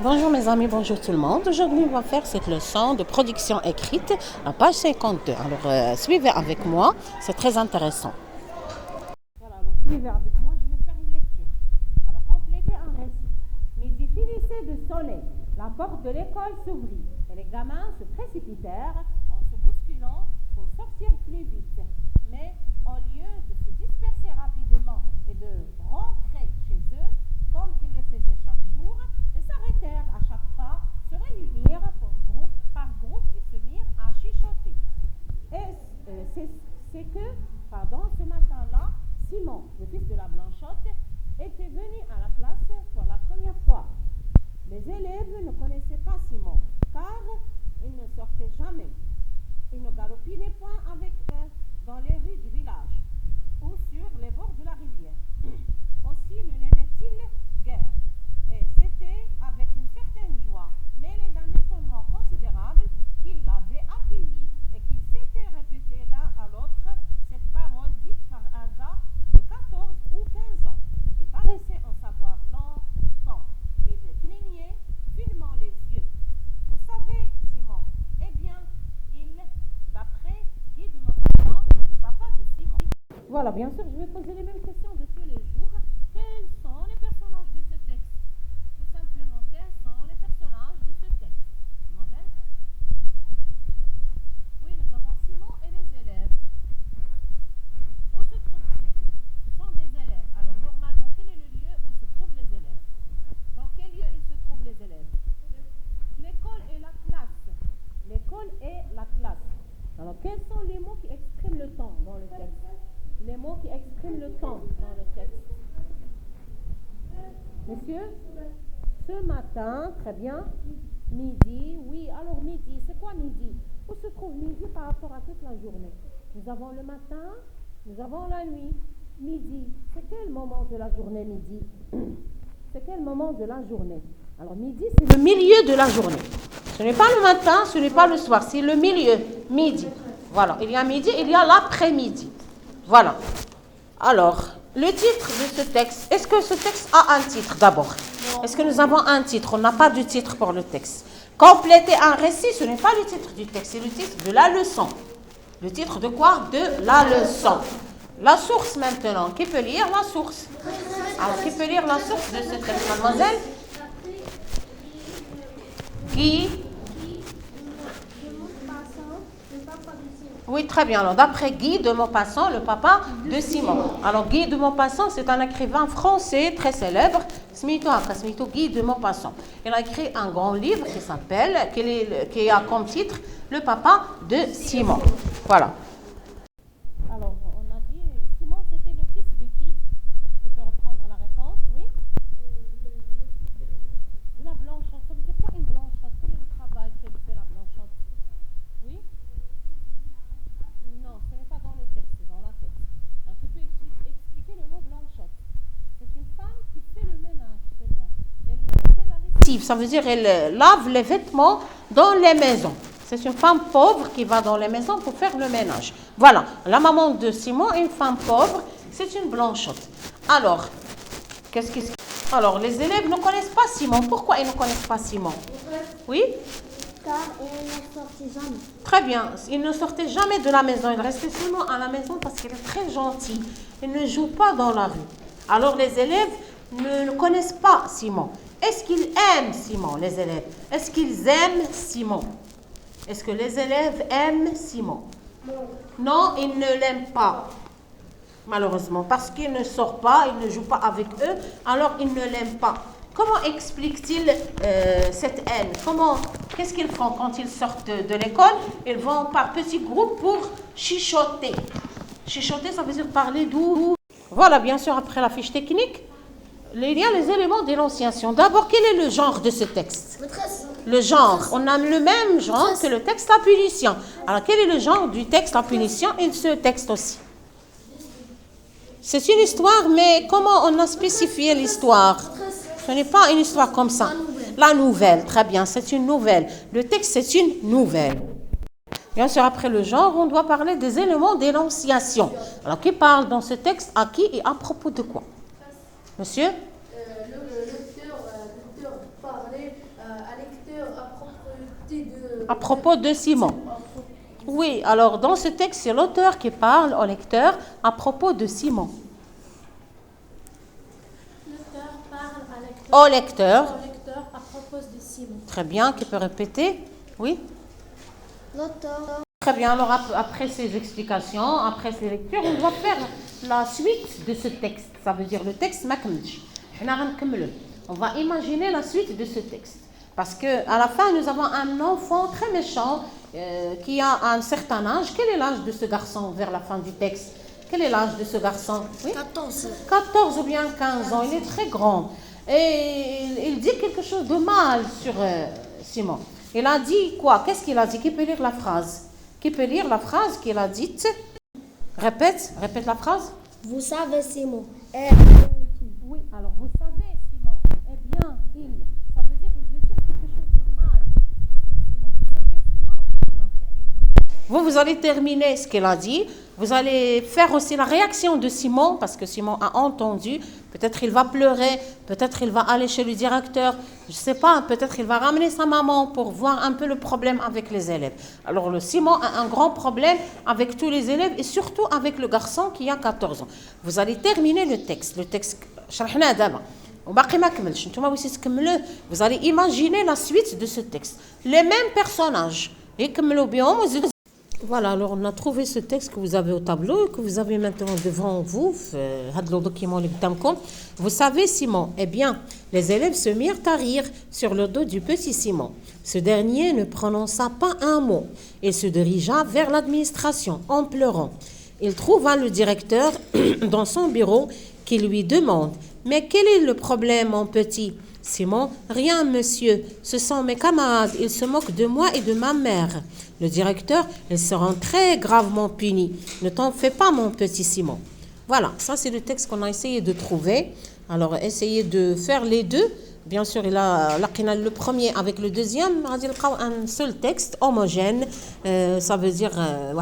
Bonjour mes amis, bonjour tout le monde. Aujourd'hui, on va faire cette leçon de production écrite à page 52. Alors, suivez avec moi, c'est très intéressant. Voilà, alors suivez avec moi, je vais faire une lecture. Alors, complétez un récit. Midi finissait de sonner, la porte de l'école s'ouvrit et les gamins se précipitèrent en se bousculant pour sortir plus vite. Mais au lieu de se disperser rapidement et de rentrer chez eux, comme ils le faisaient chaque jour, ils s'arrêtèrent à chaque pas, se réunirent par groupe et se mirent à chichoter. C'est que, ce matin-là, Simon, le fils de la Blanchotte, était venu à la classe pour la première fois. Les élèves ne connaissaient pas Simon, car il ne sortait jamais. Il ne galopinait point avec eux dans les rues du village ou sur les bords de la rivière. Aussi ne l'aimait-il guère. Et c'était avec une certaine joie, mêlée d'un étonnement considérable, qu'il l'avait accueilli et qu'il s'était répété l'un à l'autre cette parole dite par un gars de 14 ou 15 ans, qui paraissait en savoir longtemps et de cligner finement les yeux. Vous savez, Simon, eh bien, d'après Guy de Maupassant, le papa de Simon. Voilà, bien sûr, je vais poser les mêmes questions de tous les jours. Quels sont les personnages de ce texte? Tout simplement, quels sont les personnages de ce texte? Mademoiselle? Oui, nous avons Simon et les élèves. Où se trouvent-ils? Ce sont des élèves. Alors, normalement, quel est le lieu où se trouvent les élèves? Dans quel lieu ils se trouvent les élèves? L'école et la classe. L'école et la classe. Alors, quels sont les mots qui expriment le temps dans le texte? Les mots qui expriment le temps dans le texte. Monsieur? Ce matin, très bien. Midi, oui. Alors, midi, c'est quoi midi? Où se trouve midi par rapport à toute la journée? Nous avons le matin, nous avons la nuit. Midi, c'est quel moment de la journée, midi? C'est quel moment de la journée? Alors, midi, c'est le milieu de la journée. Ce n'est pas le matin, ce n'est pas le soir, c'est le milieu, midi. Voilà, il y a midi, il y a l'après-midi. Voilà. Alors, le titre de ce texte, est-ce que ce texte a un titre d'abord? Est-ce que nous avons un titre? On n'a pas de titre pour le texte. Compléter un récit, ce n'est pas le titre du texte, c'est le titre de la leçon. Le titre de quoi? De la leçon. La source maintenant. Qui peut lire la source? Alors, qui peut lire la source de ce texte, mademoiselle? Guy. Oui, très bien. Alors, d'après Guy de Maupassant, le papa de Simon. Alors, Guy de Maupassant, c'est un écrivain français très célèbre. Guy de Maupassant. Il a écrit un grand livre qui s'appelle, qui a comme titre Le papa de Simon. Voilà. Alors, on a dit, Simon, c'était le fils de qui? Tu peux reprendre la réponse, oui? De la Blanchotte. Ça veut dire quoi une Blanchotte? Quel est le travail qu'elle fait la Blanchotte? Oui? Non, ce n'est pas dans le texte, c'est dans la texte. Alors, tu peux expliquer le mot Blanchotte. C'est une femme qui fait le ménage seulement. Elle fait la lessive, ça veut dire elle lave les vêtements dans les maisons. C'est une femme pauvre qui va dans les maisons pour faire le ménage. Voilà, la maman de Simon, une femme pauvre, c'est une Blanchotte. Alors, Alors, les élèves ne connaissent pas Simon. Pourquoi ils ne connaissent pas Simon? Oui? Car il ne sortait jamais. Très bien. Il ne sortait jamais de la maison. Il restait seulement à la maison parce qu'il est très gentil. Il ne joue pas dans la rue. Alors, les élèves ne connaissent pas Simon. Est-ce qu'ils aiment Simon, les élèves? Est-ce qu'ils aiment Simon? Est-ce que les élèves aiment Simon? Non, ils ne l'aiment pas. Malheureusement, parce qu'il ne sort pas, il ne joue pas avec eux, alors ils ne l'aiment pas. Comment expliquent-ils cette haine? Qu'est-ce qu'ils font quand ils sortent de l'école? Ils vont par petits groupes pour chichoter. Chichoter, ça veut dire parler doux. Voilà, bien sûr, après la fiche technique, il y a les éléments d'énonciation. D'abord, quel est le genre de ce texte? Le genre. On a le même genre que le texte La Punition. Alors, quel est le genre du texte La Punition et ce texte aussi? C'est une histoire, mais comment on a spécifié l'histoire? Ce n'est pas une histoire comme ça. La nouvelle, très bien, c'est une nouvelle. Le texte, c'est une nouvelle. Bien sûr, après le genre, on doit parler des éléments d'énonciation. Alors, qui parle dans ce texte, à qui et à propos de quoi? Monsieur? Le lecteur parlait un lecteur À propos de Simon. Oui, alors dans ce texte, c'est l'auteur qui parle au lecteur à propos de Simon. L'auteur parle Au lecteur. à propos de Simon. Très bien, qui peut répéter? Oui. L'auteur. Très bien, alors après ces explications, après ces lectures, on va faire la suite de ce texte. Ça veut dire le texte makmlch. On va imaginer la suite de ce texte. Parce qu'à la fin, nous avons un enfant très méchant qui a un certain âge. Quel est l'âge de ce garçon vers la fin du texte? Quel est l'âge de ce garçon? Oui? 14. 14 ou bien 15 ans. Il est très grand. Et il dit quelque chose de mal sur Simon. Il a dit quoi? Qu'est-ce qu'il a dit? Qui peut lire la phrase? Qui peut lire la phrase qu'il a dite? Répète la phrase. Vous savez, Simon. Oui, alors vous savez, Simon. Eh bien, ça veut dire quelque chose de mal sur Simon. Vous savez, Simon. Vous allez terminer ce qu'il a dit. Vous allez faire aussi la réaction de Simon, parce que Simon a entendu. Peut-être il va pleurer, peut-être il va aller chez le directeur, je ne sais pas, peut-être il va ramener sa maman pour voir un peu le problème avec les élèves. Alors le Simon a un grand problème avec tous les élèves et surtout avec le garçon qui a 14 ans. Vous allez terminer le texte. Vous allez imaginer la suite de ce texte. Les mêmes personnages. Voilà, alors on a trouvé ce texte que vous avez au tableau et que vous avez maintenant devant vous. Vous savez, Simon, eh bien, les élèves se mirent à rire sur le dos du petit Simon. Ce dernier ne prononça pas un mot. Il se dirigea vers l'administration en pleurant. Il trouva le directeur dans son bureau qui lui demande « Mais quel est le problème, mon petit ?» Simon, rien, monsieur, ce sont mes camarades, ils se moquent de moi et de ma mère. Le directeur, ils seront très gravement punis. Ne t'en fais pas, mon petit Simon. Voilà, ça c'est le texte qu'on a essayé de trouver. Alors, essayez de faire les deux. Bien sûr, il a le premier avec le deuxième, un seul texte homogène. Ça veut dire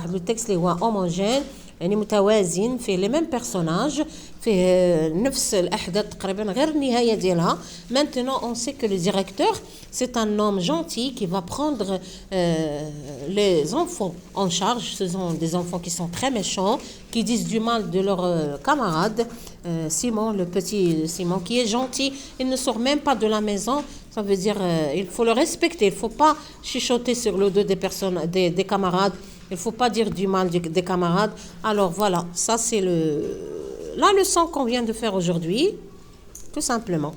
le texte est homogène. متوازن في les mêmes personnages في نفس الأحداث تقريبا غير النهاية ديالها. Maintenant on sait que le directeur c'est un homme gentil qui va prendre les enfants en charge. Ce sont des enfants qui sont très méchants, qui disent du mal de leurs camarades. Simon, le petit Simon qui est gentil, il ne sort même pas de la maison. Ça veut dire il faut le respecter, il ne faut pas chuchoter sur le dos des personnes, des camarades. Il ne faut pas dire du mal des camarades. Alors voilà, ça c'est la leçon qu'on vient de faire aujourd'hui, tout simplement.